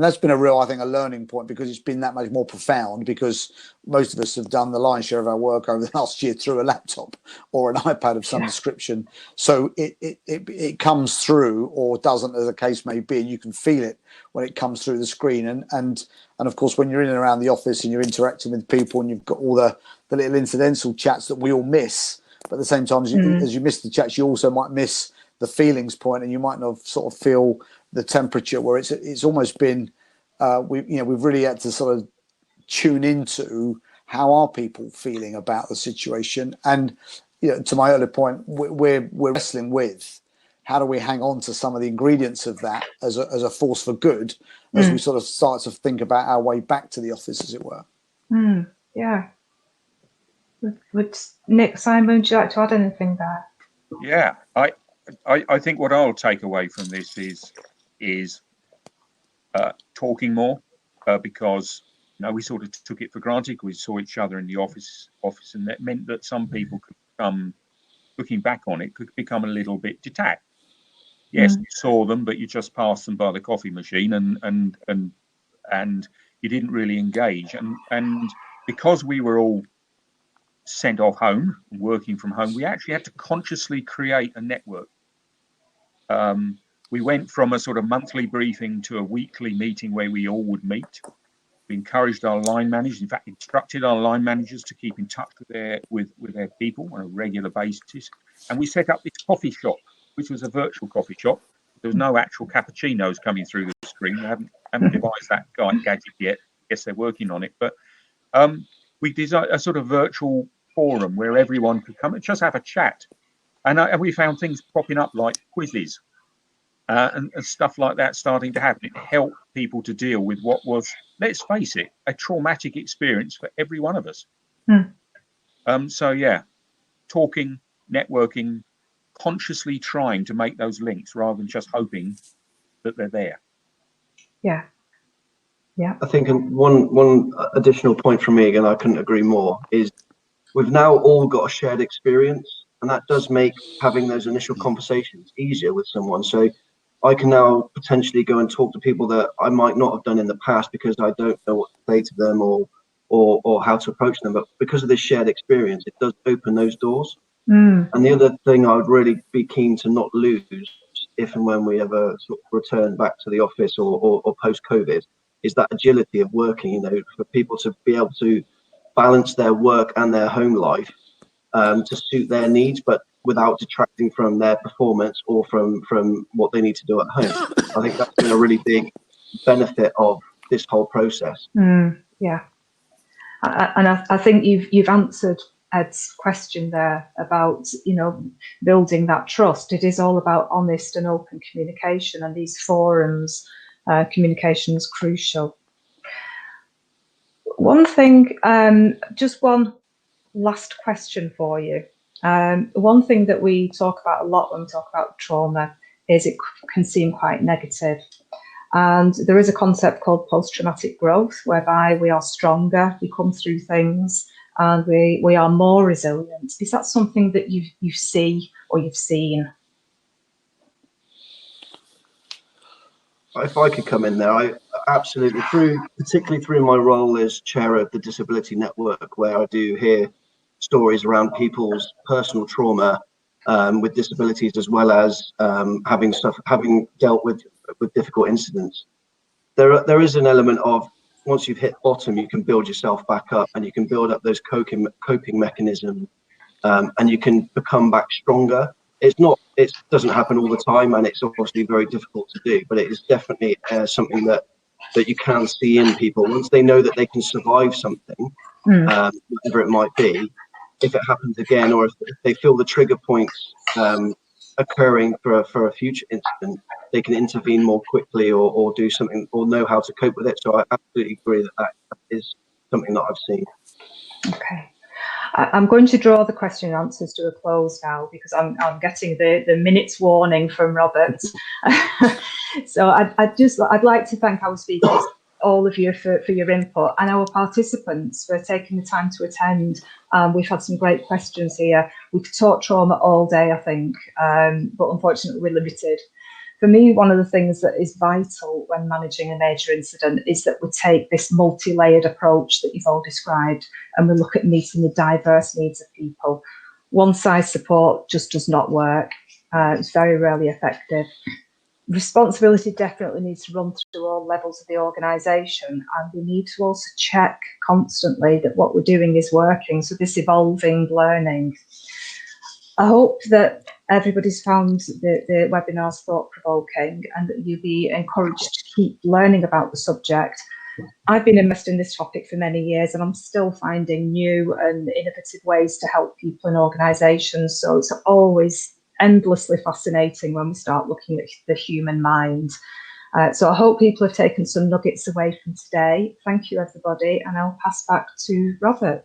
C: that's been a learning point, because it's been that much more profound, because most of us have done the lion's share of our work over the last year through a laptop or an iPad of some description. So it comes through, or doesn't, as the case may be, and you can feel it when it comes through the screen. And of course, when you're in and around the office and you're interacting with people and you've got all the little incidental chats that we all miss, but at the same time, as you miss the chats, you also might miss the feelings point, and you might not sort of feel the temperature, where it's almost been we've really had to sort of tune into how are people feeling about the situation. And to my earlier point, we're wrestling with how do we hang on to some of the ingredients of that as a force for good, as we sort of start to think about our way back to the office, as it were.
B: Yeah. Would Nick, Simon, would you like to add anything there?
E: Yeah, I think what I'll take away from this is talking more, because we sort of took it for granted. We saw each other in the office, and that meant that some people could become, looking back on it, could become a little bit detached. Yes, you saw them, but you just passed them by the coffee machine, and you didn't really engage. And because we were all sent off home and working from home, we actually had to consciously create a network. We went from a sort of monthly briefing to a weekly meeting where we all would meet. We encouraged our line managers, in fact, instructed our line managers to keep in touch with their people on a regular basis. And we set up this coffee shop, which was a virtual coffee shop. There was no actual cappuccinos coming through the screen. They haven't devised that gadget yet. I guess they're working on it. But we designed a sort of virtual forum where everyone could come and just have a chat. And we found things popping up like quizzes and stuff like that starting to happen. It helped people to deal with what was let's face it, a traumatic experience for every one of us. So yeah, talking, networking, consciously trying to make those links rather than just hoping that they're there.
B: Yeah.
D: I think one additional point from me, again, I couldn't agree more, is we've now all got a shared experience, and that does make having those initial conversations easier with someone. So I can now potentially go and talk to people that I might not have done in the past because I don't know what to say to them or how to approach them. But because of this shared experience, it does open those doors. And the other thing I would really be keen to not lose if and when we ever sort of return back to the office or post-COVID is that agility of working, for people to be able to balance their work and their home life to suit their needs, but without detracting from their performance or from what they need to do at home. I think that's been a really big benefit of this whole process.
B: Yeah. And I think you've answered Ed's question there about, building that trust. It is all about honest and open communication, and these forums, communication is crucial. One thing, just one last question for you. One thing that we talk about a lot when we talk about trauma is it can seem quite negative. And there is a concept called post-traumatic growth, whereby we are stronger, we come through things, and we are more resilient. Is that something that you see or you've seen?
D: If I could come in there, I absolutely, particularly through my role as chair of the Disability Network, where I do hear stories around people's personal trauma with disabilities, as well as having dealt with difficult incidents. There is an element of, once you've hit bottom, you can build yourself back up, and you can build up those coping mechanisms, and you can become back stronger. It doesn't happen all the time, and it's obviously very difficult to do, but it is definitely something that you can see in people once they know that they can survive something, whatever it might be. If it happens again, or if they feel the trigger points occurring for a future incident, they can intervene more quickly or do something, or know how to cope with it. So I absolutely agree that is something that I've seen.
B: Okay. I'm going to draw the question and answers to a close now, because I'm getting the minutes warning from Robert. So I'd like to thank our speakers, all of you, for your input, and our participants for taking the time to attend. We've had some great questions here. We could talk trauma all day, I think, but unfortunately we're limited. For me, one of the things that is vital when managing a major incident is that we take this multi-layered approach that you've all described, and we look at meeting the diverse needs of people. One-size support just does not work. It's very rarely effective. Responsibility definitely needs to run through all levels of the organisation, and we need to also check constantly that what we're doing is working. So this evolving learning. I hope that everybody's found the webinars thought-provoking, and that you'll be encouraged to keep learning about the subject. I've been immersed in this topic for many years, and I'm still finding new and innovative ways to help people in organisations. So it's always endlessly fascinating when we start looking at the human mind. So I hope people have taken some nuggets away from today. Thank you, everybody, and I'll pass back to Robert.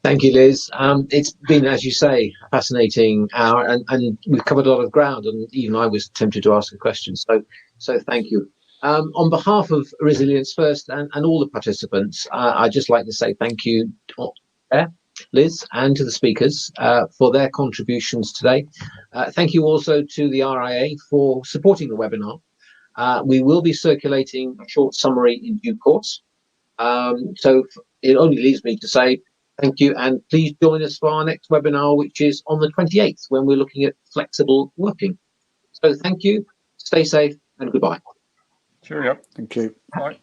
A: Thank you, Liz. It's been, as you say, a fascinating hour, and we've covered a lot of ground, and even I was tempted to ask a question. So thank you. On behalf of Resilience First and all the participants, I'd just like to say thank you to Liz and to the speakers for their contributions today. Thank you also to the RIA for supporting the webinar. We will be circulating a short summary in due course. So it only leaves me to say thank you, and please join us for our next webinar, which is on the 28th, when we're looking at flexible working. So thank you, stay safe, and goodbye.
E: Cheerio.
C: Thank you.
E: Bye.